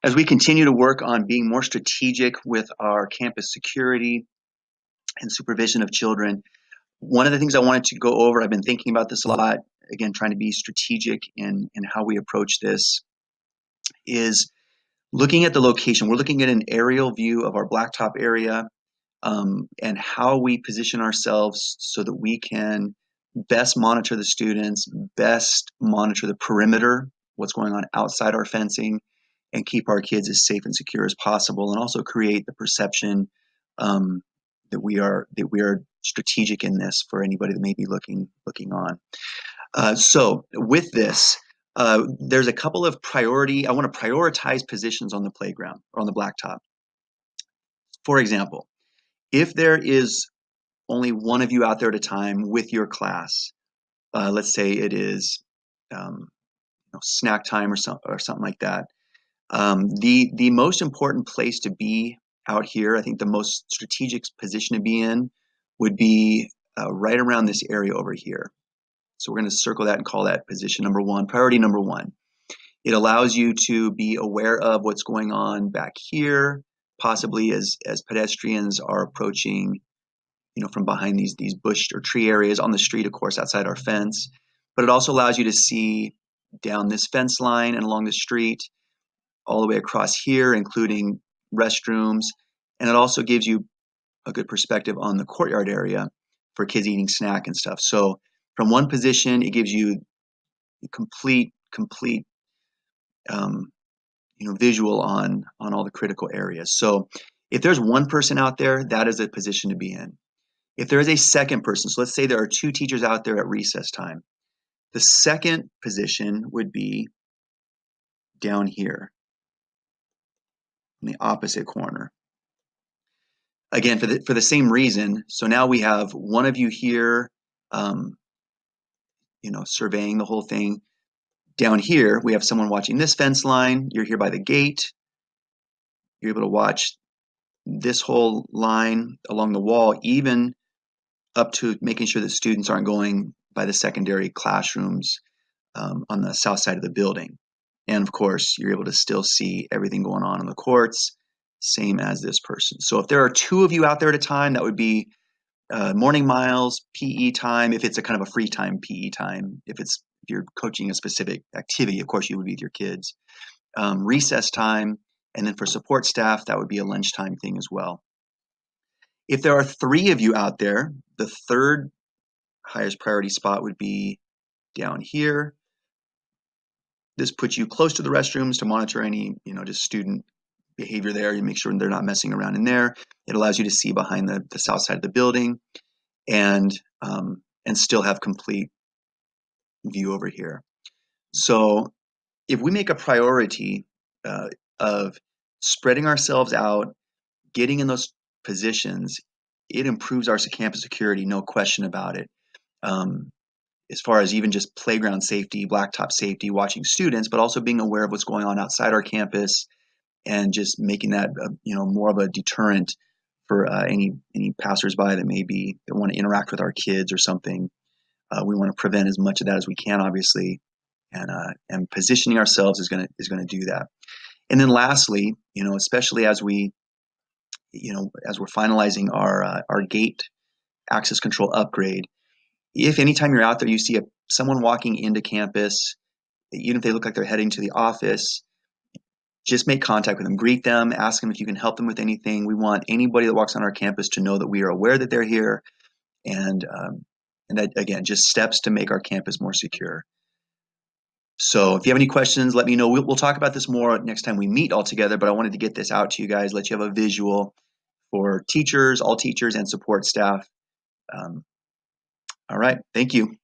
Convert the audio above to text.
As we continue to work on being more strategic with our campus security and supervision of children, one of the things I wanted to go over, I've been thinking about this a lot, again, trying to be strategic in how we approach this, is looking at the location. We're looking at an aerial view of our Blacktop area and how we position ourselves so that we can best monitor the students, best monitor the perimeter, what's going on outside our fencing, and keep our kids as safe and secure as possible, and also create the perception that we are strategic in this for anybody that may be looking on. So with this, there's a couple of I want to prioritize positions on the playground or on the blacktop. For example, if there is only one of you out there at a time with your class, let's say it is snack time or something like that. The most important place to be out here, I think the most strategic position to be in would be right around this area over here. So we're going to circle that and call that position number one, priority number one. It allows you to be aware of what's going on back here, possibly as pedestrians are approaching, from behind these bush or tree areas on the street, of course, outside our fence. But it also allows you to see down this fence line and along the street, all the way across here, including restrooms. And it also gives you a good perspective on the courtyard area for kids eating snack and stuff. So from one position, it gives you complete visual on all the critical areas. So if there's one person out there, that is a position to be in. If there is a second person, so let's say there are two teachers out there at recess time, the second position would be down here in the opposite corner. Again, for the same reason. So now we have one of you here, surveying the whole thing. Down here, we have someone watching this fence line. You're here by the gate. You're able to watch this whole line along the wall, even up to making sure that students aren't going by the secondary classrooms on the south side of the building. And of course, you're able to still see everything going on in the courts, same as this person. So if there are two of you out there at a time, that would be morning miles, PE time, if it's a kind of a free time PE time. If you're coaching a specific activity, of course you would be with your kids. Recess time, and then for support staff, that would be a lunchtime thing as well. If there are three of you out there, the third highest priority spot would be down here. This puts you close to the restrooms to monitor any, just student behavior there. You make sure they're not messing around in there. It allows you to see behind the south side of the building and still have complete view over here. So if we make a priority of spreading ourselves out, getting in those positions, it improves our campus security, no question about it. As far as even just playground safety, blacktop safety, watching students, but also being aware of what's going on outside our campus and just making that more of a deterrent for any passersby that want to interact with our kids or something. We want to prevent as much of that as we can, obviously, and positioning ourselves is going to do that. And then lastly, especially as we're finalizing our gate access control upgrade, if anytime you're out there you see someone walking into campus, even if they look like they're heading to the office, just make contact with them, greet them, ask them if you can help them with anything. We want anybody that walks on our campus to know that we are aware that they're here, and that, again, just steps to make our campus more secure. So if you have any questions, let me know. We'll talk about this more next time we meet all together, but I wanted to get this out to you guys, let you have a visual for teachers, all teachers, and support staff. All right, thank you.